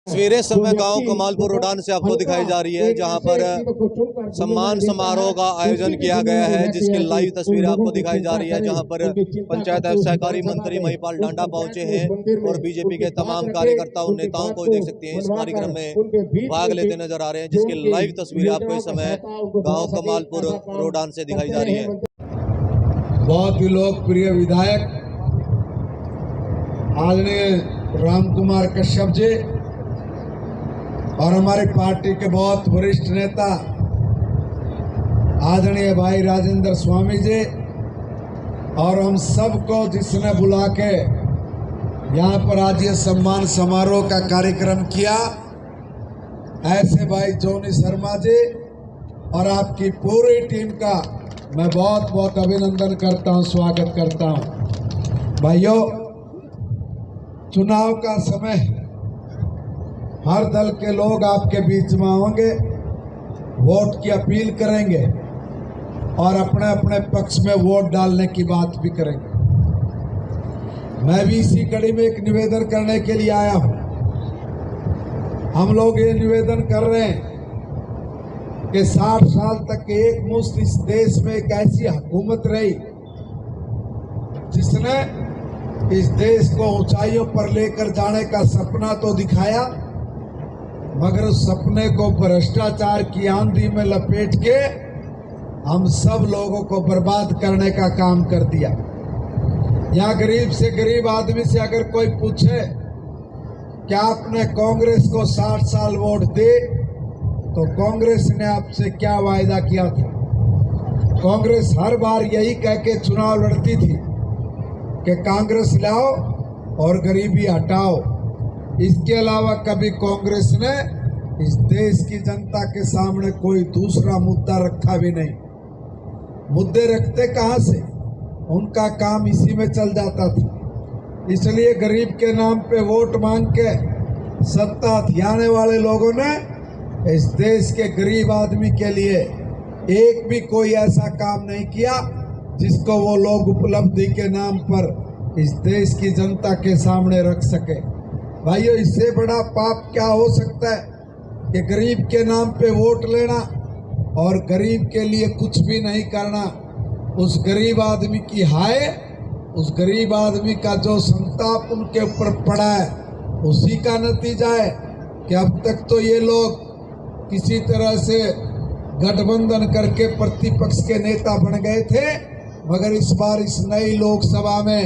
तस्वीरें समय गांव कमालपुर रोडान से आपको दिखाई जा रही है, जहां पर सम्मान समारोह का आयोजन किया गया है, जिसकी लाइव तस्वीरें आपको दिखाई जा रही है। जहां पर पंचायत एवं सहकारी मंत्री महिपाल डांडा पहुंचे हैं और बीजेपी के तमाम कार्यकर्ताओं नेताओं को देख सकते हैं इस कार्यक्रम में भाग लेते नजर आ रहे हैं, जिसकी लाइव तस्वीरें आपको इस समय गाँव कमालपुर रोडान से दिखाई जा रही है। बहुत ही लोकप्रिय विधायक आदरणीय राम कुमार कश्यप जी और हमारी पार्टी के बहुत वरिष्ठ नेता आदरणीय भाई राजेंद्र स्वामी जी और हम सबको जिसने बुला के यहाँ पर आज ये सम्मान समारोह का कार्यक्रम किया, ऐसे भाई जोनी शर्मा जी और आपकी पूरी टीम का मैं बहुत बहुत अभिनंदन करता हूँ, स्वागत करता हूँ। भाइयों, चुनाव का समय, हर दल के लोग आपके बीच में होंगे, वोट की अपील करेंगे और अपने अपने पक्ष में वोट डालने की बात भी करेंगे। मैं भी इसी कड़ी में एक निवेदन करने के लिए आया हूं। हम लोग ये निवेदन कर रहे हैं कि 60 साल तक एक मुश्त इस देश में एक ऐसी हुकूमत रही जिसने इस देश को ऊंचाइयों पर लेकर जाने का सपना तो दिखाया, मगर उस सपने को भ्रष्टाचार की आंधी में लपेट के हम सब लोगों को बर्बाद करने का काम कर दिया। यहाँ गरीब से गरीब आदमी से अगर कोई पूछे कि आपने कांग्रेस को 60 साल वोट दे, तो कांग्रेस ने आपसे क्या वायदा किया था? कांग्रेस हर बार यही कह के चुनाव लड़ती थी कि कांग्रेस लाओ और गरीबी हटाओ। इसके अलावा कभी कांग्रेस ने इस देश की जनता के सामने कोई दूसरा मुद्दा रखा भी नहीं। मुद्दे रखते कहाँ से? उनका काम इसी में चल जाता था। इसलिए गरीब के नाम पे वोट मांग के सत्ता हथियाने वाले लोगों ने इस देश के गरीब आदमी के लिए एक भी कोई ऐसा काम नहीं किया जिसको वो लोग उपलब्धि के नाम पर इस देश की जनता के सामने रख सके। भाइयों, इससे बड़ा पाप क्या हो सकता है कि गरीब के नाम पे वोट लेना और गरीब के लिए कुछ भी नहीं करना। उस गरीब आदमी की हाय, उस गरीब आदमी का जो संताप उनके ऊपर पड़ा है, उसी का नतीजा है कि अब तक तो ये लोग किसी तरह से गठबंधन करके प्रतिपक्ष के नेता बन गए थे, मगर इस बार इस नई लोकसभा में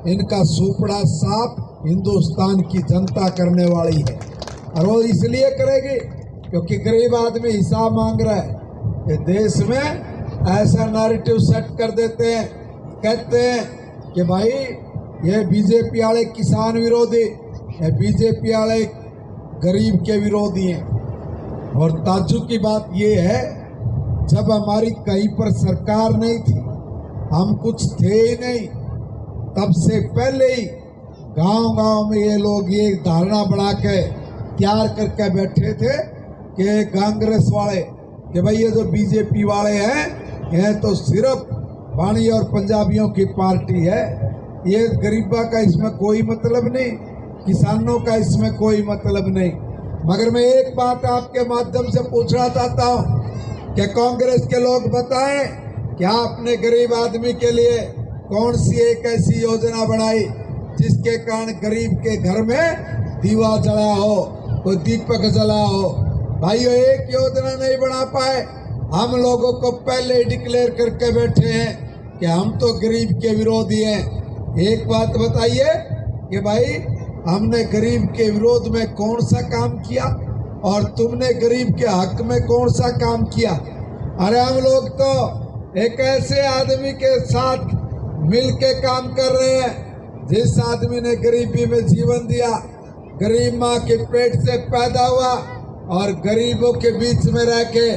इनका सुपड़ा साफ हिंदुस्तान की जनता करने वाली है। और वो इसलिए करेगी क्योंकि गरीब आदमी हिसाब मांग रहा है। ये देश में ऐसा नैरेटिव सेट कर देते हैं, कहते हैं कि भाई ये बीजेपी वाले किसान विरोधी, ये बीजेपी वाले गरीब के विरोधी हैं। और ताज्जुब की बात ये है, जब हमारी कहीं पर सरकार नहीं थी, हम कुछ थे ही नहीं, तब से पहले ही गांव-गांव में ये लोग ये धारणा बना के तैयार करके बैठे थे कि कांग्रेस वाले कि भाई ये जो बीजेपी वाले हैं, यह तो सिर्फ बाणी और पंजाबियों की पार्टी है, ये गरीबा का इसमें कोई मतलब नहीं, किसानों का इसमें कोई मतलब नहीं। मगर मैं एक बात आपके माध्यम से पूछना चाहता हूँ कि कांग्रेस के लोग बताएं कि आपने गरीब आदमी के लिए कौन सी एक ऐसी योजना बनाई जिसके कारण गरीब के घर में दीवा जला हो, कोई दीपक जला हो? भाइयों, एक योजना नहीं बना पाए। हम लोगों को पहले ही डिक्लेयर करके बैठे हैं कि हम तो गरीब के विरोधी हैं। एक बात बताइए कि भाई हमने गरीब के विरोध में कौन सा काम किया और तुमने गरीब के हक में कौन सा काम किया? अरे हम लोग तो एक ऐसे आदमी के साथ मिल के काम कर रहे हैं जिस आदमी ने गरीबी में जीवन दिया, गरीब माँ के पेट से पैदा हुआ और गरीबों के बीच में रह के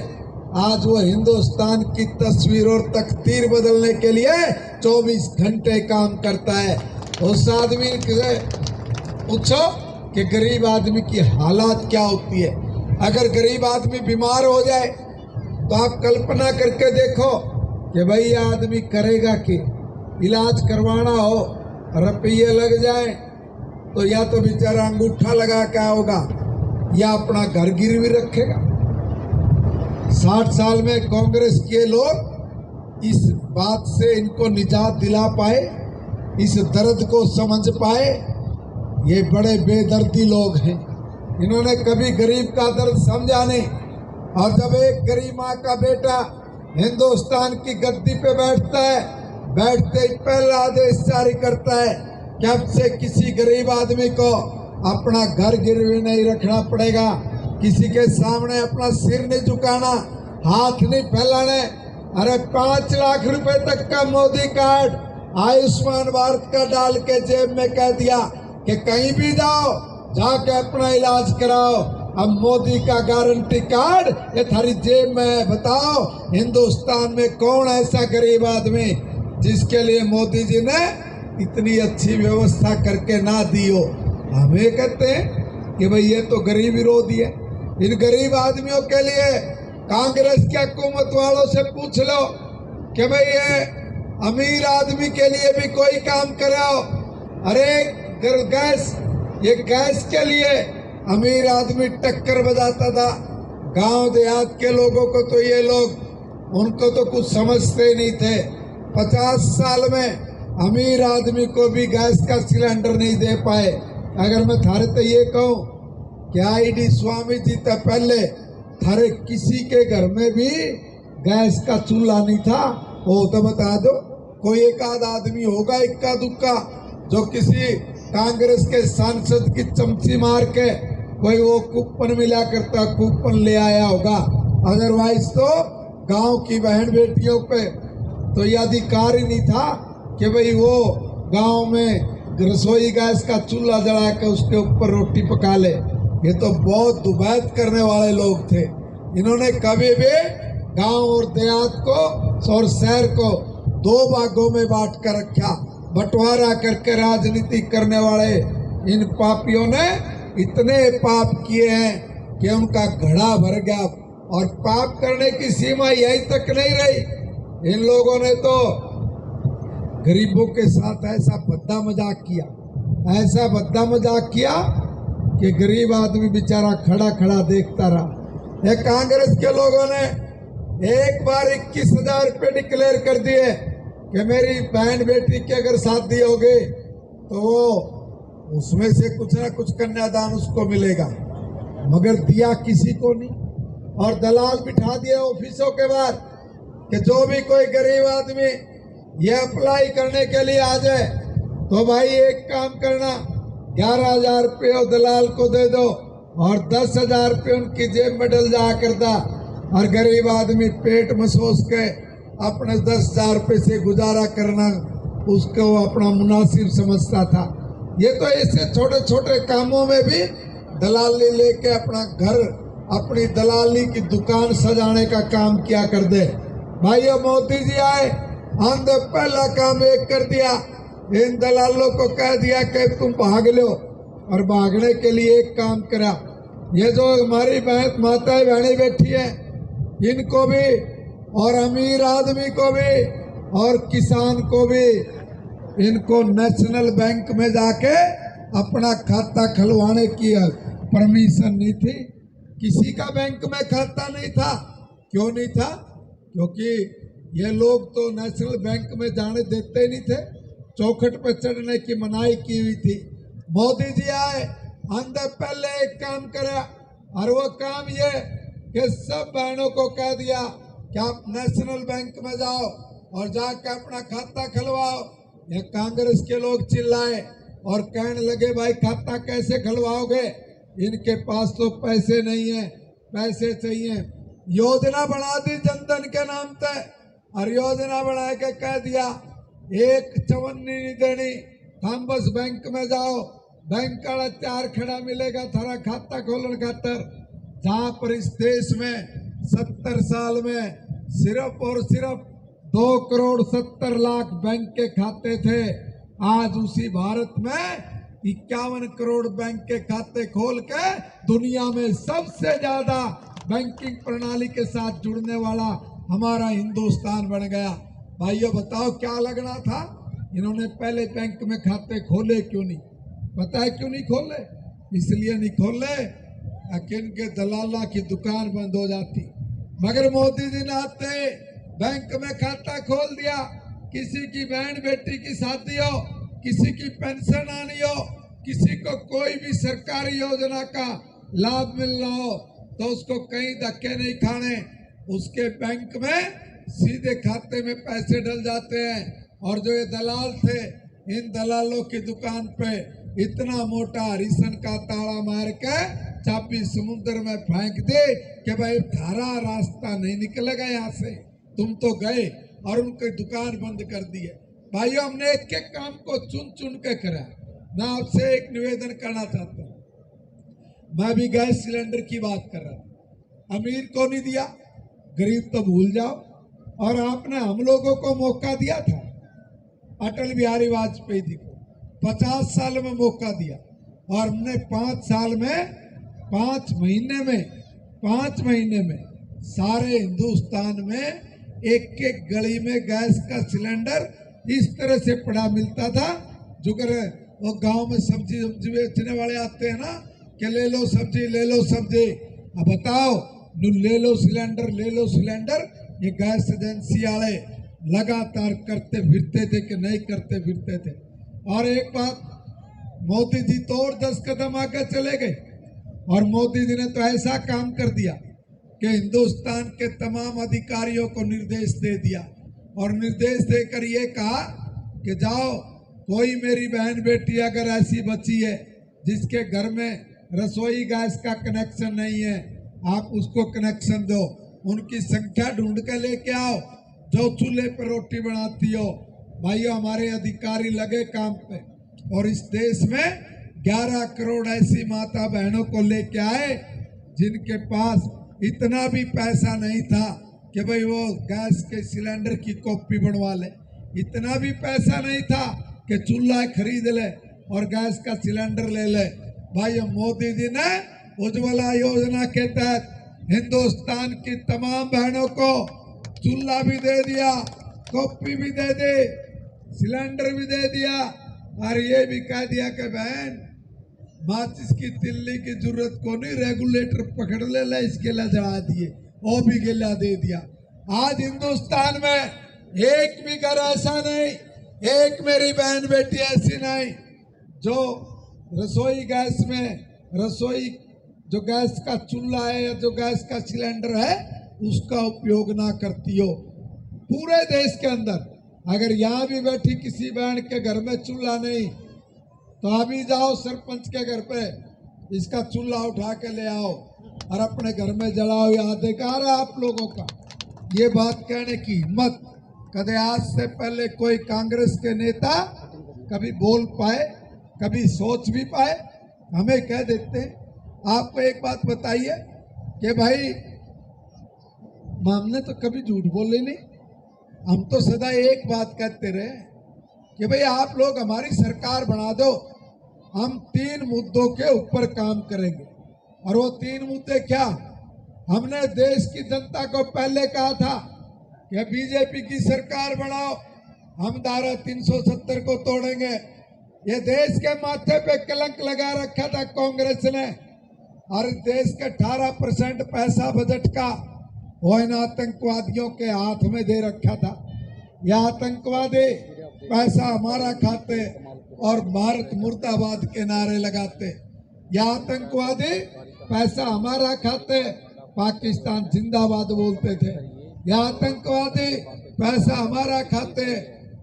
आज वो हिंदुस्तान की तस्वीर और तकदीर बदलने के लिए 24 घंटे काम करता है। उस आदमी से पूछो कि गरीब आदमी की हालात क्या होती है। अगर गरीब आदमी बीमार हो जाए तो आप कल्पना करके देखो कि भाई ये आदमी करेगा कि इलाज करवाना हो, रुपये लग जाए तो या तो बेचारा अंगूठा लगा के होगा या अपना घर गिरवी रखेगा? 60 साल में कांग्रेस के लोग इस बात से इनको निजात दिला पाए, इस दर्द को समझ पाए? ये बड़े बेदर्दी लोग हैं। इन्होंने कभी गरीब का दर्द समझा नहीं। और जब एक गरीब माँ का बेटा हिंदुस्तान की गद्दी पे बैठता है, बैठते ही पहला आदेश जारी करता है कि अब से किसी गरीब आदमी को अपना घर गिरवी नहीं रखना पड़ेगा, किसी के सामने अपना सिर नहीं झुकाना, हाथ नहीं फैलाने। अरे 5 लाख रुपए तक का मोदी कार्ड आयुष्मान भारत का डाल के जेब में कह दिया कि कहीं भी जाओ जाके अपना इलाज कराओ। अब मोदी का गारंटी कार्ड ये थारी जेब में है। बताओ हिंदुस्तान में कौन ऐसा गरीब आदमी जिसके लिए मोदी जी ने इतनी अच्छी व्यवस्था करके ना दी हो। हम ये कहते हैं कि भाई ये तो गरीब विरोधी है। इन गरीब आदमियों के लिए कांग्रेस की हुकूमत वालों से पूछ लो कि भाई ये अमीर आदमी के लिए भी कोई काम कराओ। अरे गैस, ये गैस के लिए अमीर आदमी टक्कर बजाता था। गांव देहात के लोगों को तो ये लोग उनको तो कुछ समझते नहीं थे। 50 साल में अमीर आदमी को भी गैस का सिलेंडर नहीं दे पाए। अगर मैं थारे तो ये कहूँ कि आईडी स्वामी जी तो पहले थारे किसी के घर में भी गैस का चूल्हा नहीं था, वो तो बता दो। कोई एक आध आदमी होगा इक्का दुक्का जो किसी कांग्रेस के सांसद की चमची मार के कोई वो कूपन मिला करता कूपन ले आया होगा। अदरवाइज तो गांव की बहन बेटियों पे तो ये अधिकार ही नहीं था कि भाई वो गांव में रसोई गैस का चूल्हा जला के उसके ऊपर रोटी पका ले। ये तो बहुत दुबैत करने वाले लोग थे। इन्होंने कभी भी गांव और देहात को और शहर को 2 भागों में बांट कर रखा। बंटवारा करके राजनीति करने वाले इन पापियों ने इतने पाप किए हैं कि उनका घड़ा भर गया। और पाप करने की सीमा यही तक नहीं रही। इन लोगों ने तो गरीबों के साथ ऐसा भद्दा मजाक किया, ऐसा भद्दा मजाक किया कि गरीब आदमी बेचारा खड़ा खड़ा देखता रहा। ये कांग्रेस के लोगों ने एक बार 21,000 रुपये डिक्लेयर कर दिए कि मेरी बहन बेटी की अगर शादी होगी तो वो उसमें से कुछ ना कुछ कन्यादान उसको मिलेगा, मगर दिया किसी को नहीं। और दलाल बिठा दिए ऑफिसों के बाहर कि जो भी कोई गरीब आदमी ये अप्लाई करने के लिए आ जाए तो भाई एक काम करना, 11,000 रुपये दलाल को दे दो और 10,000 रुपये उनकी जेब में डल जाया करता। और गरीब आदमी पेट मसोस के अपने 10,000 रुपये से गुजारा करना उसको अपना मुनासिब समझता था। ये तो ऐसे छोटे छोटे कामों में भी दलाली लेके अपना घर, अपनी दलाली की दुकान सजाने का काम किया कर दे। भाइयों, मोदी जी आए, हमने पहला काम एक कर दिया, इन दलालों को कह दिया कि तुम भाग लो। और भागने के लिए एक काम करा, ये जो हमारी बहन माताएं बहनें बैठी हैं इनको भी और अमीर आदमी को भी और किसान को भी इनको नेशनल बैंक में जाके अपना खाता खुलवाने की परमिशन नहीं थी। किसी का बैंक में खाता नहीं था। क्यों नहीं था? क्योंकि ये लोग तो नेशनल बैंक में जाने देते नहीं थे, चौखट पर चढ़ने की मनाही की हुई थी। मोदी जी आए, हमने पहले एक काम करा और वो काम ये कि सब बहनों को कह दिया कि आप नेशनल बैंक में जाओ और जाकर अपना खाता खुलवाओ। ये कांग्रेस के लोग चिल्लाए और कहने लगे भाई खाता कैसे खुलवाओगे, इनके पास तो पैसे नहीं है, पैसे चाहिए। योजना बना दी जनधन के नाम पे और योजना बना के कह दिया एक चवन्नी नहीं देनी, हम बस बैंक में जाओ, बैंक का 4 खड़ा मिलेगा थारा खाता खोलन खातर। जहाँ पर इस देश में 70 साल में सिर्फ और सिर्फ 2,70,00,000 बैंक के खाते थे, आज उसी भारत में 51 करोड़ बैंक के खाते खोल के दुनिया में सबसे ज्यादा बैंकिंग प्रणाली के साथ जुड़ने वाला हमारा हिंदुस्तान बन गया। भाइयों बताओ क्या लगना था? इन्होंने पहले बैंक में खाते खोले क्यों नहीं? पता है क्यों नहीं खोले? इसलिए नहीं खोले लेकिन के दलाला की दुकान बंद हो जाती। मगर मोदी जी ने आते बैंक में खाता खोल दिया। किसी की बहन बेटी की शादी हो, किसी की पेंशन आनी हो, किसी को कोई भी सरकारी योजना का लाभ मिल रहा हो तो उसको कहीं धक्के नहीं खाने, उसके बैंक में सीधे खाते में पैसे डल जाते हैं। और जो ये दलाल थे, इन दलालों की दुकान पे इतना मोटा हरिसन का ताला मार के चाबी समुद्र में फेंक दे कि भाई थारा रास्ता नहीं निकलेगा यहाँ से, तुम तो गए, और उनकी दुकान बंद कर दी है। भाइयों, हमने एक एक काम को चुन चुन के करा। मैं आपसे एक निवेदन करना चाहता हूँ। मैं भी गैस सिलेंडर की बात कर रहा था। अमीर को नहीं दिया, गरीब तो भूल जाओ। और आपने हम लोगों को मौका दिया था, अटल बिहारी वाजपेयी जी को 50 साल में मौका दिया, और हमने 5 साल में 5 महीने में सारे हिंदुस्तान में एक एक गली में गैस का सिलेंडर इस तरह से पड़ा मिलता था। जो वो गांव में सब्जी बेचने वाले आते हैं ना कि ले लो सब्जी, ले लो सब्जी, अब बताओ, ले लो सिलेंडर। ये गैस एजेंसी वाले लगातार करते फिरते थे कि नहीं करते फिरते थे। और एक बात, मोदी जी तो और 10 कदम आगे चले गए, और मोदी जी ने तो ऐसा काम कर दिया कि हिंदुस्तान के तमाम अधिकारियों को निर्देश दे दिया, और निर्देश देकर ये कहा कि जाओ, कोई मेरी बहन बेटी अगर ऐसी बची है जिसके घर में रसोई गैस का कनेक्शन नहीं है, आप उसको कनेक्शन दो, उनकी संख्या ढूंढ के लेके आओ जो चूल्हे पर रोटी बनाती हो। भाइयों, हमारे अधिकारी लगे काम पे, और इस देश में 11 करोड़ ऐसी माता बहनों को लेके आए जिनके पास इतना भी पैसा नहीं था कि भाई वो गैस के सिलेंडर की कॉपी बनवा ले, इतना भी पैसा नहीं था कि चूल्हा खरीद ले और गैस का सिलेंडर ले ले। भाई, मोदी जी ने उज्ज्वला योजना के तहत हिंदुस्तान की तमाम बहनों को चूल्हा भी दे दिया, कॉपी भी दे दी, सिलेंडर भी दे दिया, और ये भी कह दिया कि बहन, माचिस की तिल्ली की जरूरत को नहीं, रेगुलेटर पकड़ ले इसके लिए जला दिए, वो भी गिला दे दिया। आज हिंदुस्तान में एक भी घर ऐसा नहीं, एक मेरी बहन बेटी ऐसी नहीं जो रसोई गैस में, रसोई जो गैस का चूल्हा है या जो गैस का सिलेंडर है उसका उपयोग ना करती हो। पूरे देश के अंदर अगर यहाँ भी बैठी किसी बहन के घर में चूल्हा नहीं तो अभी जाओ सरपंच के घर पे, इसका चूल्हा उठा के ले आओ और अपने घर में जलाओ। यह अधिकार है आप लोगों का। ये बात कहने की हिम्मत कदे आज से पहले कोई कांग्रेस के नेता कभी बोल पाए, कभी सोच भी पाए? हमें कह देते हैं। आपको एक बात बताइए कि भाई, हमने तो कभी झूठ बोले नहीं, हम तो सदा एक बात कहते रहे कि भाई आप लोग हमारी सरकार बना दो, हम 3 मुद्दों के ऊपर काम करेंगे। और वो 3 मुद्दे क्या? हमने देश की जनता को पहले कहा था कि बीजेपी की सरकार बनाओ, हम धारा 370 को तोड़ेंगे। ये देश के माथे पे कलंक लगा रखा था कांग्रेस ने, और देश के 18% पैसा बजट का वो इन आतंकवादियों के हाथ में दे रखा था। यह आतंकवादी पैसा हमारा खाते और भारत मुर्दाबाद के नारे लगाते। यह आतंकवादी पैसा हमारा खाते, पाकिस्तान जिंदाबाद बोलते थे। यह आतंकवादी पैसा हमारा खाते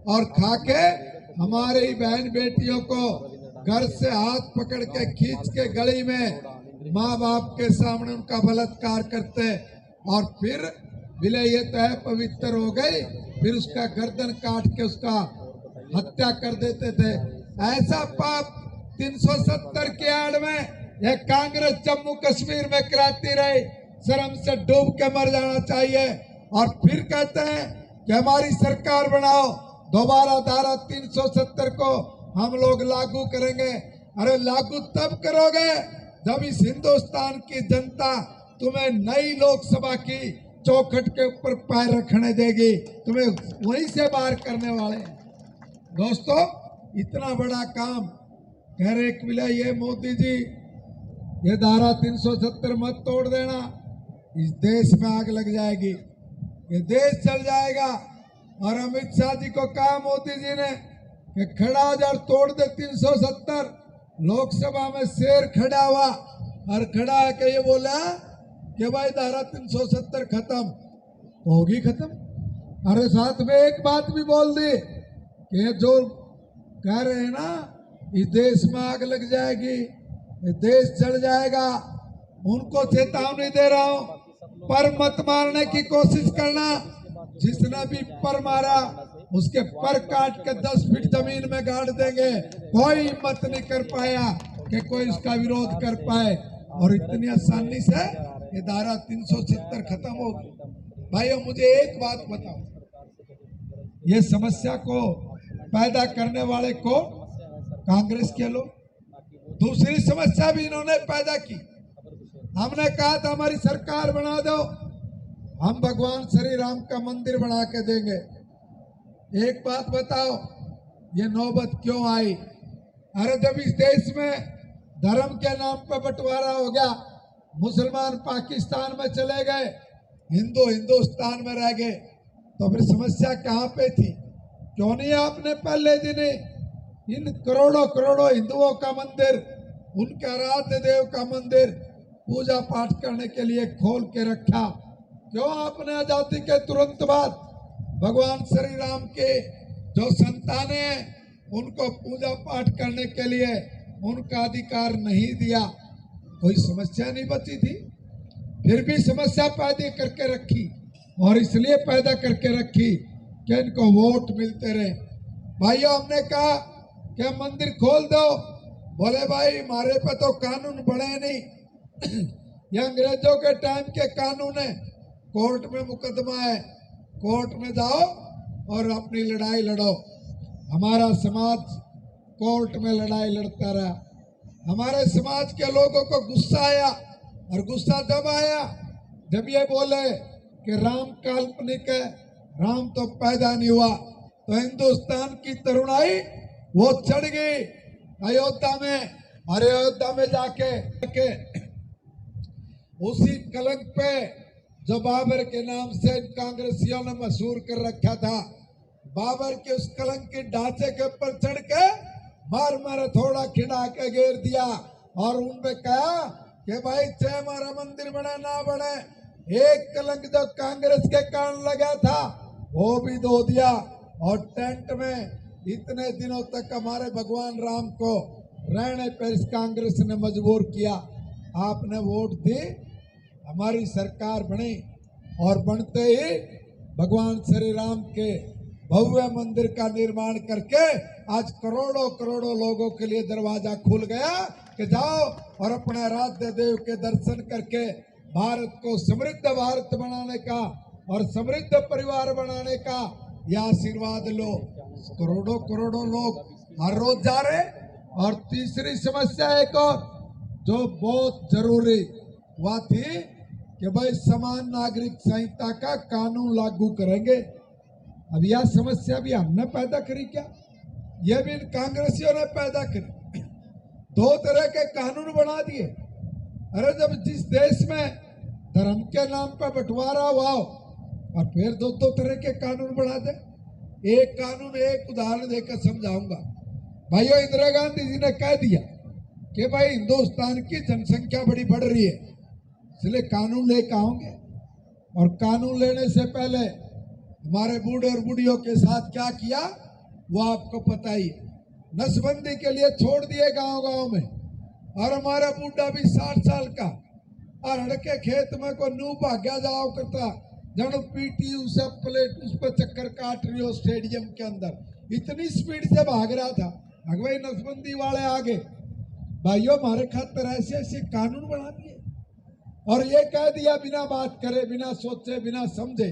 और खाके हमारी बहन बेटियों को घर से हाथ पकड़ के खींच के गली में माँ बाप के सामने उनका बलात्कार करते, और फिर बिले ये तो है पवित्र हो गई, फिर उसका गर्दन काट के उसका हत्या कर देते थे। ऐसा पाप 370 की आड़ में यह कांग्रेस जम्मू कश्मीर में कराती रही। शर्म से डूब के मर जाना चाहिए। और फिर कहते हैं कि हमारी सरकार बनाओ, दोबारा धारा 370 को हम लोग लागू करेंगे। अरे लागू तब करोगे जब इस हिंदुस्तान की जनता तुम्हें नई लोकसभा की चौखट के ऊपर पैर रखने देगी, तुम्हें वहीं से बाहर करने वाले हैं। दोस्तों, इतना बड़ा काम कह रहे कि ये मोदी जी ये धारा 370 मत तोड़ देना, इस देश में आग लग जाएगी, ये देश चल जाएगा। और अमित शाह जी को कहा मोदी जी ने कि खड़ा हो जा और तोड़ दे 370। लोकसभा में शेर खड़ा हुआ और खड़ा है ये बोला कि भाई धारा 370 खत्म, तो होगी खत्म। अरे साथ में एक बात भी बोल दी कि जो कह रहे हैं ना इस देश में आग लग जाएगी, ये देश चल जाएगा, उनको चेतावनी दे रहा हूं, पर मत मारने की कोशिश करना। जिसने भी पर मारा उसके पर काट के 10 फीट जमीन में गाड़ देंगे। कोई हिम्मत नहीं कर पाया कि कोई इसका विरोध कर पाए, और इतनी आसानी से ये धारा 370 खत्म होगी। भाइयों मुझे एक बात बताओ, ये समस्या को पैदा करने वाले को कांग्रेस के लोग, दूसरी समस्या भी इन्होंने पैदा की। हमने कहा था हमारी सरकार बना दो, हम भगवान श्री राम का मंदिर बना के देंगे। एक बात बताओ, ये नौबत क्यों आई? अरे जब इस देश में धर्म के नाम पर बंटवारा हो गया, मुसलमान पाकिस्तान में चले गए, हिंदू हिंदुस्तान में रह गए, तो फिर समस्या कहाँ पे थी? क्यों नहीं आपने पहले दिन इन करोड़ों करोड़ों हिंदुओं का मंदिर, उनके आराध्य देव का मंदिर पूजा पाठ करने के लिए खोल के रखा? क्यों आपने आजादी के तुरंत बाद भगवान श्री राम के जो संतानें हैं उनको पूजा पाठ करने के लिए उनका अधिकार नहीं दिया? कोई समस्या नहीं बची थी, फिर भी समस्या पैदा करके रखी, और इसलिए पैदा करके रखी कि इनको वोट मिलते रहे। भाइयों हमने कहा कि मंदिर खोल दो, बोले भाई हमारे पे तो कानून बने नहीं ये अंग्रेजों के टाइम के कानून है, कोर्ट में मुकदमा है, कोर्ट में जाओ और अपनी लड़ाई लड़ो। हमारा समाज कोर्ट में लड़ाई लड़ता रहा। हमारे समाज के लोगों को गुस्सा आया, और गुस्सा जब आया जब ये बोले कि राम काल्पनिक है, राम तो पैदा नहीं हुआ, तो हिंदुस्तान की तरुणाई वो चढ़ गई अयोध्या में, और अयोध्या में जाके उसी कलंक पे जो बाबर के नाम से कांग्रेसियों ने मशहूर कर रखा था, बाबर के उस कलंक के ढांचे के ऊपर चढ़ के मार थोड़ा खिंडा के घेर दिया, और उनमें कहा कि भाई चाहे हमारा मंदिर बने ना बने, एक कलंक जो कांग्रेस के कारण लगा था वो भी धो दिया। और टेंट में इतने दिनों तक हमारे भगवान राम को रहने पर इस कांग्रेस ने मजबूर किया। आपने वोट दी, हमारी सरकार बनी, और बनते ही भगवान श्री राम के भव्य मंदिर का निर्माण करके आज करोड़ों करोड़ों लोगों के लिए दरवाजा खुल गया कि जाओ और अपने आराध्य देव के दर्शन करके भारत को समृद्ध भारत बनाने का और समृद्ध परिवार बनाने का यह आशीर्वाद लो। करोड़ों करोड़ों लोग हर रोज जा रहे। और तीसरी समस्या एक और जो बहुत जरूरी वह थी कि भाई समान नागरिक संहिता का कानून लागू करेंगे। अब यह समस्या भी हमने पैदा करी क्या? यह भी कांग्रेसियों ने पैदा करी। दो तरह के कानून बना दिए। अरे जब जिस देश में धर्म के नाम पर बंटवारा हुआ हो, और फिर दो तरह के कानून बना दे। एक कानून, एक उदाहरण देकर समझाऊंगा। भाइयों, इंदिरा गांधी जी ने कह दिया कि भाई हिंदुस्तान की जनसंख्या बड़ी बढ़ रही है, इसलिए कानून लेकर आओगे। और कानून लेने से पहले हमारे बूढ़े और बूढ़ियों के साथ क्या किया वो आपको पता ही है। नसबंदी के लिए छोड़ दिए गांव-गांव में, और हमारा बूढ़ा भी 60 साल का और हड़के खेत में को नू भाग्या जाओ करता, जब पीटी उसे प्लेट उस पर चक्कर काट रही हो स्टेडियम के अंदर, इतनी स्पीड से भाग रहा था। अगवाई नसबंदी वाले आगे। भाइयों, हमारे खातिर ऐसे ऐसे कानून बना दिए और ये कह दिया बिना बात करे, बिना सोचे, बिना समझे,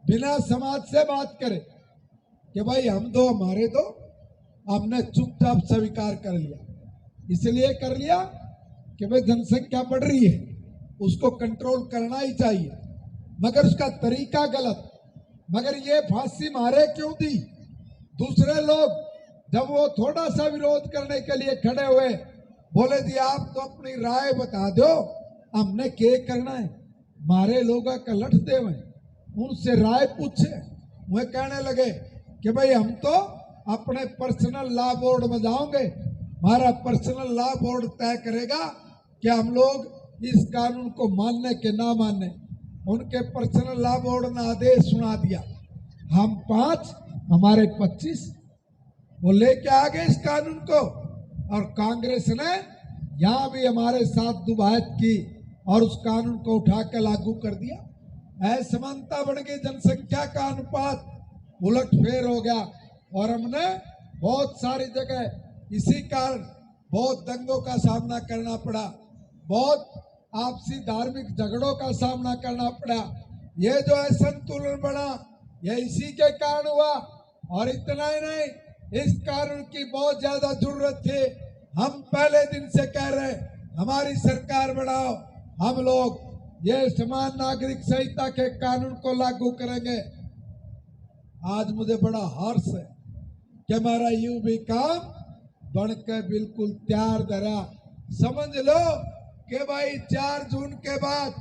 बिना समाज से बात करे कि भाई हम दो हमारे दो। हमने चुपचाप स्वीकार कर लिया। इसलिए कर लिया कि भाई जनसंख्या बढ़ रही है, उसको कंट्रोल करना ही चाहिए, मगर उसका तरीका गलत। मगर ये फांसी मारे क्यों दी? दूसरे लोग जब वो थोड़ा सा विरोध करने के लिए खड़े हुए बोले जी आप तो अपनी राय बता दो, हमने क्या करना है, मारे लोग का लठ देवे, उनसे राय पूछे। वह कहने लगे कि भाई हम तो अपने पर्सनल लॉ बोर्ड में जाओगे, हमारा पर्सनल लॉ बोर्ड तय करेगा कि हम लोग इस कानून को मानने के ना मानने। उनके पर्सनल लॉ बोर्ड ने आदेश सुना दिया, हम 5 हमारे 25 वो लेके आ गए इस कानून को। और कांग्रेस ने यहां भी हमारे साथ दुभायत की और उस कानून को उठा के लागू कर दिया। असमानता बढ़ गई, जनसंख्या का अनुपात उलटफेर हो गया और हमने बहुत सारी जगह इसी कारण बहुत दंगों का सामना करना पड़ा, बहुत आपसी धार्मिक झगड़ों का सामना करना पड़ा। ये जो असंतुलन बना ये इसी के कारण हुआ। और इतना ही नहीं, इस कानून की बहुत ज्यादा जरूरत थी। हम पहले दिन से कह रहे हमारी सरकार बनाओ, हम लोग ये समान नागरिक संहिता के कानून को लागू करेंगे। आज मुझे बड़ा हर्ष है कि हमारा यूं भी काम बनकर बिल्कुल तैयार धरा। समझ लो कि भाई 4 जून के बाद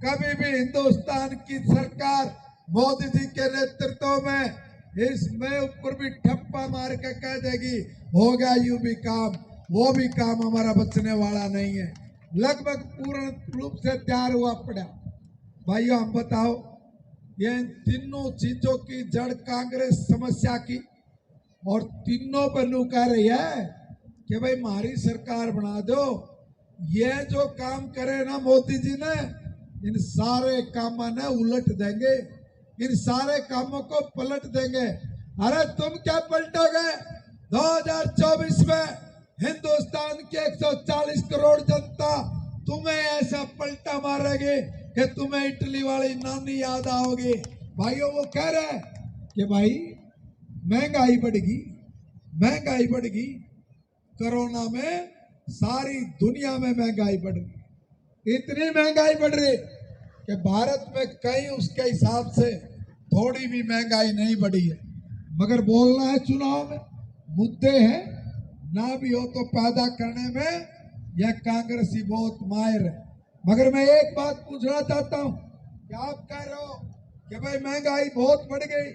कभी भी हिंदुस्तान की सरकार मोदी जी के नेतृत्व में इसमें ऊपर भी ठप्पा मार के कह देगी हो गया यूं भी काम, वो भी काम हमारा बचने वाला नहीं है। लगभग पूर्ण रूप से तैयार हुआ पड़ा। भाइयों हम बताओ, ये इन तीनों चीजों की जड़ कांग्रेस समस्या की, और तीनों पर नू कह रही है कि भाई हमारी सरकार बना दो। ये जो काम करे ना मोदी जी ने, इन सारे कामों ने उलट देंगे, इन सारे कामों को पलट देंगे। अरे तुम क्या पलटोगे? 2024 में हिंदुस्तान की 140 करोड़ जनता तुम्हें ऐसा पलटा मारेगी कि तुम्हें इटली वाली नानी याद आओगी। भाइयों वो कह रहे कि भाई महंगाई बढ़ेगी, महंगाई बढ़ेगी। कोरोना में सारी दुनिया में महंगाई बढ़ रही, इतनी महंगाई बढ़ रही कि भारत में कहीं उसके हिसाब से थोड़ी भी महंगाई नहीं बढ़ी है। मगर बोलना है चुनाव में, मुद्दे हैं ना भी हो तो पैदा करने में यह कांग्रेसी बहुत माहिर है। मगर मैं एक बात पूछना चाहता हूं कि आप कह रहे हो कि भाई महंगाई बहुत बढ़ गई,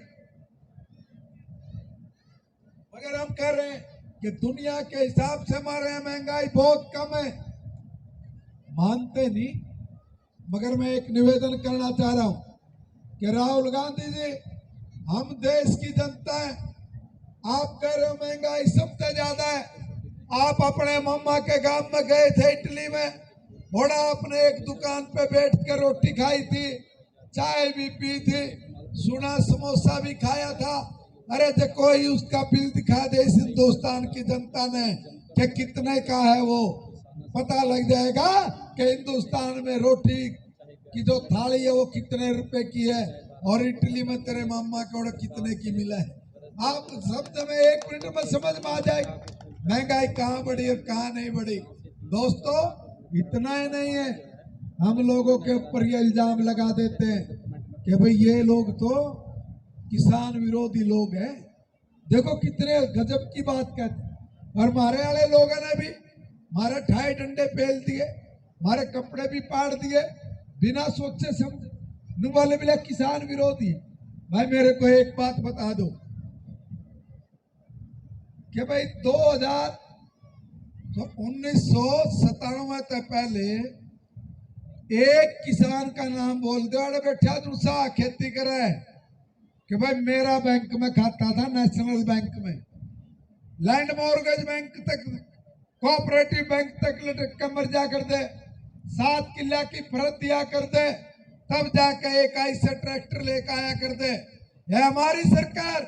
मगर हम कह रहे हैं कि दुनिया के हिसाब से हमारे यहाँ महंगाई बहुत कम है। मानते नहीं, मगर मैं एक निवेदन करना चाह रहा हूं कि राहुल गांधी जी, हम देश की जनता है, आप कह रहे हो महंगाई सबसे ज्यादा है। आप अपने मम्मा के गांव में गए थे इटली में, बड़ा आपने एक दुकान पे बैठ कर रोटी खाई थी, चाय भी पी थी, सुना समोसा भी खाया था। अरे जो कोई उसका बिल दिखा दे इस हिंदुस्तान की जनता ने कि कितने का है, वो पता लग जाएगा कि हिंदुस्तान में रोटी की जो थाली है वो कितने रुपए की है और इटली में तेरे मामा को कितने की मिला है। आप शब्द में 1 मिनट में समझ में आ जाएगा महंगाई कहाँ बढ़ी और कहाँ नहीं बढ़ी। दोस्तों इतना ही नहीं है, हम लोगों के ऊपर ये इल्जाम लगा देते हैं कि भाई ये लोग तो किसान विरोधी लोग हैं। देखो कितने गजब की बात कहते। और हमारे वाले लोगों ने भी हमारे ठाई डंडे पेल दिए, हमारे कपड़े भी पाड़ दिए बिना सोचे समझे। वाले मिले किसान विरोधी। भाई मेरे को एक बात बता दो कि भाई 1997 से पहले एक किसान का नाम बोल दो, अरे बैठा दूसरा खेती करे कि भाई मेरा बैंक में खाता था, नेशनल बैंक में, लैंड मॉर्गेज बैंक तक, कोऑपरेटिव बैंक तक लटक कर मर जा कर दे, 7 किला की फरत दिया कर दे, तब जाकर एक ऐसे ट्रैक्टर लेकर आया कर दे। यह हमारी सरकार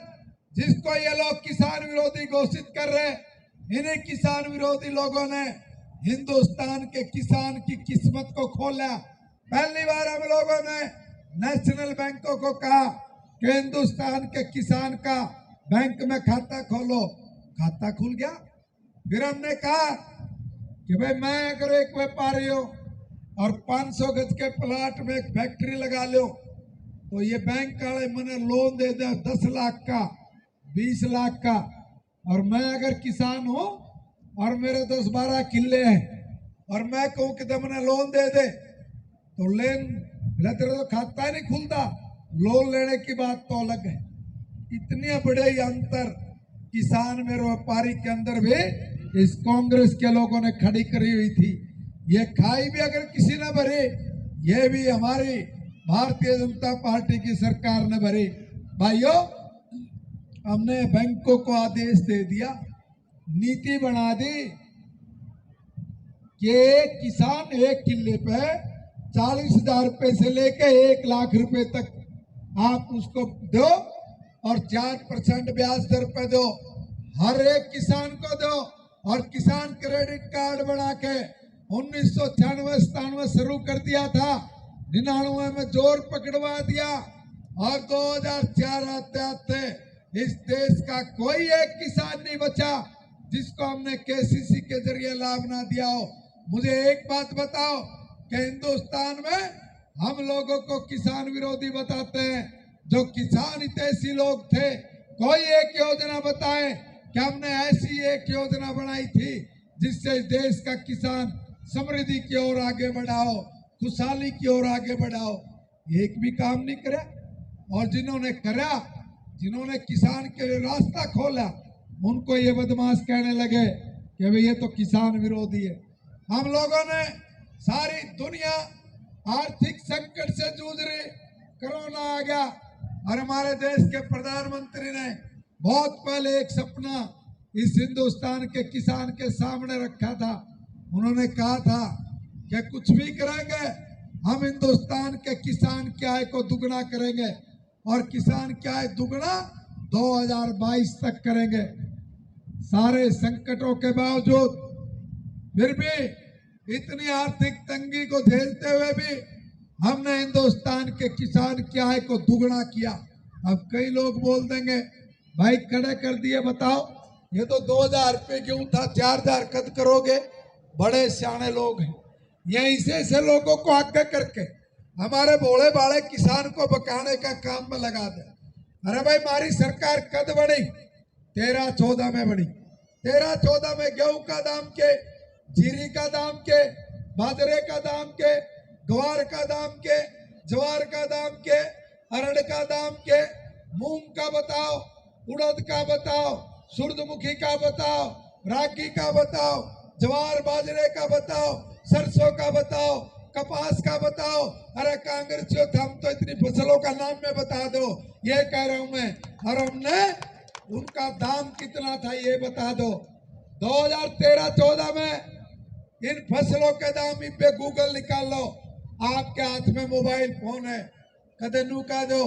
जिसको ये लोग किसान विरोधी घोषित कर रहे, इन्हीं किसान विरोधी लोगों ने हिंदुस्तान के किसान की किस्मत को खोला। पहली बार हम लोगों ने नेशनल बैंकों को कहा कि हिंदुस्तान के किसान का बैंक में खाता खोलो, खाता खुल गया। फिर हमने कहा कि भाई मैं अगर एक व्यापारी हूं और 500 गज के प्लाट में एक फैक्ट्री लगा लो तो ये बैंक वाले मैंने लोन दे दे 10 लाख का, 20 लाख का, और मैं अगर किसान हूं और मेरे 10-12 किले हैं और मैं कहूं कि तुमने लोन दे दे तो तेरा तो खाता ही नहीं खुलता, लोन लेने की बात तो अलग है। इतने बड़े अंतर किसान में व्यापारी के अंदर भी इस कांग्रेस के लोगों ने खड़ी करी हुई थी। ये खाई भी अगर किसी ने भरी, ये भी हमारी भारतीय जनता पार्टी की सरकार ने भरी। भाइयों, हमने बैंकों को आदेश दे दिया, नीति बना दी कि किसान एक किले पे 40,000 रुपए से लेके 1 लाख रुपए तक आप उसको दो और 4% ब्याज दर पे दो, हर एक किसान को दो। और किसान क्रेडिट कार्ड बना के 1996-97 शुरू कर दिया था, 99 में जोर पकड़वा दिया और 2004 आते आते इस देश का कोई एक किसान नहीं बचा जिसको हमने केसीसी के जरिए लाभ ना दिया हो। मुझे एक बात बताओ कि हिंदुस्तान में हम लोगों को किसान विरोधी बताते हैं, जो किसान हितैषी लोग थे, कोई एक योजना बताए कि हमने ऐसी एक योजना बनाई थी जिससे इस देश का किसान समृद्धि की ओर आगे बढ़ाओ, खुशहाली की ओर आगे बढ़ाओ। एक भी काम नहीं करा। और जिन्होंने करा, जिन्होंने किसान के लिए रास्ता खोला, उनको ये बदमाश कहने लगे कि भाई ये तो किसान विरोधी है। हम लोगों ने सारी दुनिया आर्थिक संकट से जूझ रही, कोरोना आ गया और हमारे देश के प्रधानमंत्री ने बहुत पहले एक सपना इस हिंदुस्तान के किसान के सामने रखा था। उन्होंने कहा था कि कुछ भी करेंगे, हम हिंदुस्तान के किसान की आय को दुगना करेंगे और किसान की आय दुगना 2022 तक करेंगे। सारे संकटों के बावजूद फिर भी इतनी आर्थिक तंगी को झेलते हुए भी हमने हिंदुस्तान के किसान की आय को दुगना किया। अब कई लोग बोल देंगे भाई खड़े कर दिए, बताओ ये तो 2,000 रुपये क्यों था, 4,000 कद करोगे। बड़े सियाने लोग हैं, ये ऐसे लोगों को आगे करके हमारे भोले भाले किसान को बकाने का काम में लगा दे। अरे भाई, हमारी सरकार कद बढ़ी 13-14 में बढ़ी। 13-14 में गेहूं का दाम के, जीरी का दाम के, बाजरे का दाम के, ग्वार का दाम के, ज्वार का दाम के, अरहर का दाम के, मूंग का बताओ, उड़द का बताओ, सूरजमुखी का बताओ, रागी का बताओ, ज्वार बाजरे का बताओ, सरसों का बताओ, कपास का बताओ। अरे कांग्रेसियों, हम तो इतनी फसलों का नाम में बता दो, ये कह रहा हूं मैं। और हमने उनका दाम कितना था ये बता दो। 2013-14 में इन फसलों के दाम पे गूगल निकाल लो, आपके हाथ में मोबाइल फोन है। कदे नू कह दो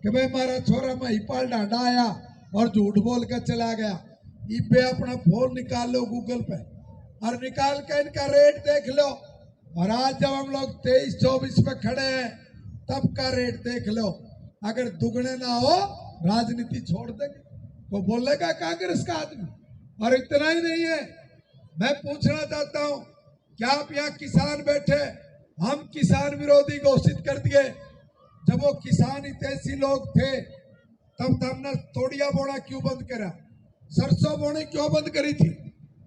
कि भाई हमारा छोरा महिपाल डांडा आया और झूठ बोल कर चला गया, इपे अपना फोन निकाल लो गूगल पे और निकाल के इनका रेट देख लो। और आज जब हम लोग 23-24 में खड़े हैं, तब का रेट देख लो। अगर दुगने ना हो, राजनीति छोड़ देंगे। तो बोलेगा कांग्रेस का आदमी। और इतना ही नहीं है, मैं पूछना चाहता हूं, क्या आप यहाँ किसान बैठे, हम किसान विरोधी घोषित कर दिए। जब वो किसान हितैषी लोग थे, तब हमने तोड़िया बोना क्यों बंद करा, सरसों बोनी क्यों बंद करी थी,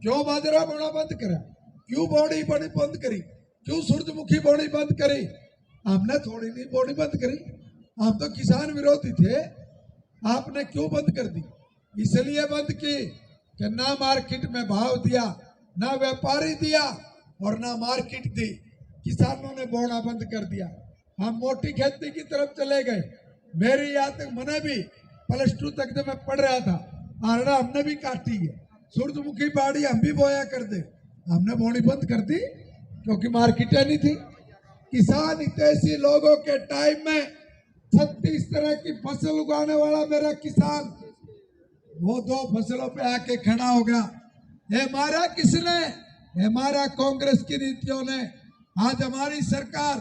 क्यों बाजरा बोना बंद करा, क्यों बोनी बंद करी, क्यों सूरजमुखी बोनी बंद करी। हमने थोड़ी नहीं बोनी बंद करी, हम तो किसान विरोधी थे। आपने क्यों बंद कर दी? इसलिए बंद की कि ना मार्केट में भाव दिया, ना व्यापारी दिया और ना मार्केट दी। किसानों ने बोना बंद कर दिया, हम मोटी खेती की तरफ चले गए। मेरी याद तक, मैंने भी +2 तक जब मैं पढ़ रहा था, आरड़ा हमने भी काटी है, सूरजमुखी बाड़ी हम भी बोया कर दे, हमने बोनी बंद कर दी क्योंकि मार्केट नहीं थी। किसान हितैषी लोगों के टाइम में 36 तरह की फसल उगाने वाला मेरा किसान, वो 2 फसलों पे आके खड़ा हो गया। ये मारा किसने? ये मारा कांग्रेस की नीतियों ने। आज हमारी सरकार,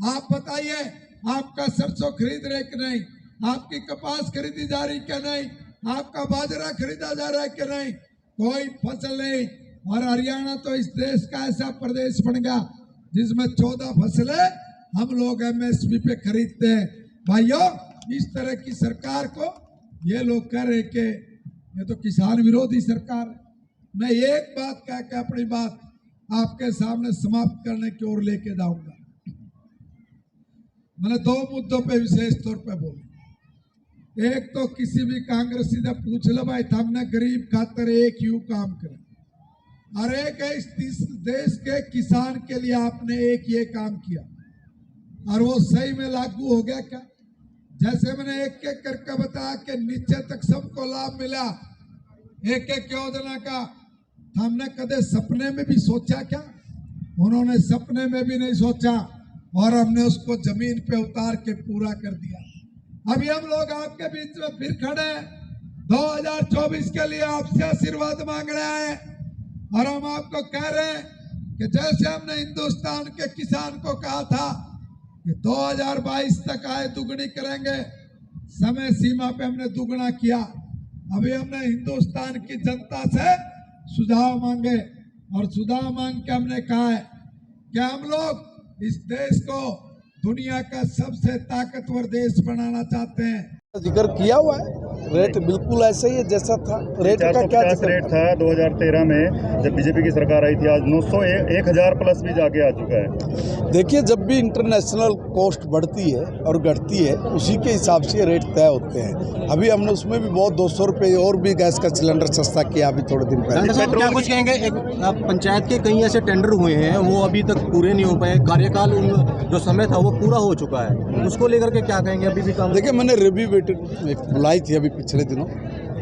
आप बताइए, आपका सरसों खरीद रहे कि नहीं, आपकी कपास खरीदी जा रही कि नहीं, आपका बाजरा खरीदा जा रहा है कि नहीं, कोई फसल नहीं। और हरियाणा तो इस देश का ऐसा प्रदेश बन गया जिसमें 14 फसलें हम लोग MSP पे खरीदते हैं। भाइयों, इस तरह की सरकार को ये लोग कह रहे कि ये तो किसान विरोधी सरकार है। मैं एक बात कह के अपनी बात आपके सामने समाप्त करने की ओर लेके जाऊंगा। मैंने दो मुद्दों पे विशेष तौर पे बोला। एक तो किसी भी कांग्रेसी ने पूछ लो भाई हमने गरीब खातर एक यूं काम करे, और एक है इस देश के किसान के लिए आपने एक ये काम किया और वो सही में लागू हो गया क्या? जैसे मैंने एक एक करके बताया कि नीचे तक सबको लाभ मिला एक एक योजना का, हमने कदे सपने में भी सोचा क्या? उन्होंने सपने में भी नहीं सोचा और हमने उसको जमीन पे उतार के पूरा कर दिया। अभी हम लोग आपके बीच में फिर खड़े हैं, 2024 के लिए आपसे आशीर्वाद मांग रहे हैं और हम आपको कह रहे हैं कि जैसे हमने हिंदुस्तान के किसान को कहा था कि 2022 तक आय दुगनी करेंगे, समय सीमा पे हमने दुगना किया। अभी हमने हिंदुस्तान की जनता से सुझाव मांगे और सुझाव मांग के हमने कहा है कि हम लोग इस देश को दुनिया का सबसे ताकतवर देश बनाना चाहते हैं। जिक्र किया हुआ है, रेट बिल्कुल ऐसे ही है जैसा था। रेट का क्या रेट था 2013 में जब बीजेपी की सरकार आई थी, आज 900 1000 प्लस भी जाके आ चुका है। देखिए, जब भी इंटरनेशनल कॉस्ट बढ़ती है और घटती है उसी के हिसाब से रेट तय होते हैं। अभी हमने उसमें भी बहुत 200 रुपये और भी गैस का सिलेंडर सस्ता किया अभी थोड़े दिन पहले। क्या कुछ कहेंगे? एक पंचायत के कई ऐसे टेंडर हुए हैं वो अभी तक पूरे नहीं हो पाए, कार्यकाल जो समय था वो पूरा हो चुका है, उसको लेकर के क्या कहेंगे? अभी भी काम देखिए, मैंने रिव्यू मीटिंग एक बुलाई थी अभी पिछले दिनों,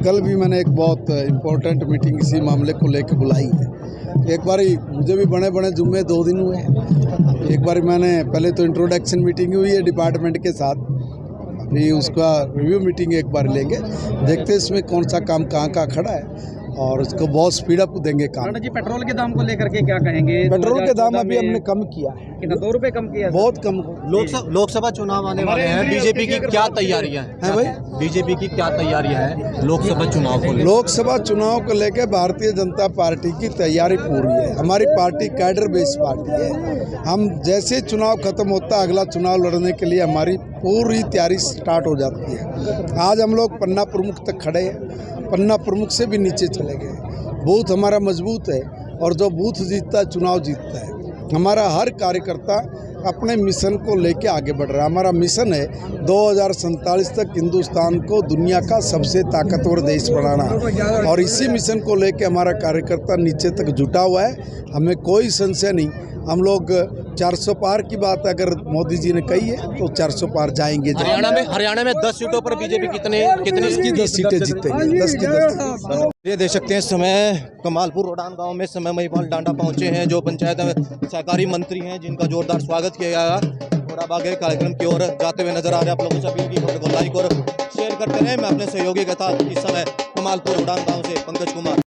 कल भी मैंने एक बहुत इम्पोर्टेंट मीटिंग इसी मामले को लेकर बुलाई है। एक बार मुझे भी बड़े बड़े जुम्मे 2 दिन हुए हैं। एक बार मैंने पहले तो इंट्रोडक्शन मीटिंग हुई है डिपार्टमेंट के साथ, अभी उसका रिव्यू मीटिंग एक बार लेंगे, देखते हैं इसमें कौन सा काम कहाँ का खड़ा है और उसको बहुत स्पीड अप देंगे काम। जी, पेट्रोल के दाम को लेकर के क्या कहेंगे? पेट्रोल के दाम अभी हमने कम किया है। कितना? 2 रुपए कम किया? बहुत कम। लोकसभा चुनाव आने वाले हैं, बीजेपी की क्या तैयारियां हैं भाई? बीजेपी की क्या तैयारियां हैं लोकसभा चुनाव को लेकर? लोकसभा चुनाव को लेकर भारतीय जनता पार्टी की तैयारी पूरी है। हमारी पार्टी कैडर बेस्ड पार्टी है। हम जैसे चुनाव खत्म होता अगला चुनाव लड़ने के लिए हमारी पूरी तैयारी स्टार्ट हो जाती है। आज हम लोग पन्ना प्रमुख तक खड़े हैं, पन्ना प्रमुख से भी नीचे चले गए। बूथ हमारा मजबूत है और जो बूथ जीतता है चुनाव जीतता है। हमारा हर कार्यकर्ता अपने मिशन को लेके आगे बढ़ रहा है। हमारा मिशन है 2047 तक हिंदुस्तान को दुनिया का सबसे ताकतवर देश बनाना, और इसी मिशन को लेके हमारा कार्यकर्ता नीचे तक जुटा हुआ है। हमें कोई संशय नहीं, हम लोग 400 पार की बात अगर मोदी जी ने कही है तो 400 पार जाएंगे। हरियाणा में 10 सीटों पर बीजेपी कितनी 10 सीटें जीतेंगे, 10 की 10। ये देख सकते हैं, समय कमालपुर रोडान गांव में समय महिपाल डांडा पहुंचे हैं, जो पंचायत सहकारी मंत्री हैं, जिनका जोरदार स्वागत किया गया और अब आगे कार्यक्रम की ओर जाते हुए नजर आ रहे हैं। आप लोगों से अपील की खबर को लाइक और शेयर करते रहे। मैं अपने सहयोगी के साथ इस समय कमालपुर रोडान गांव से पंकज कुमार।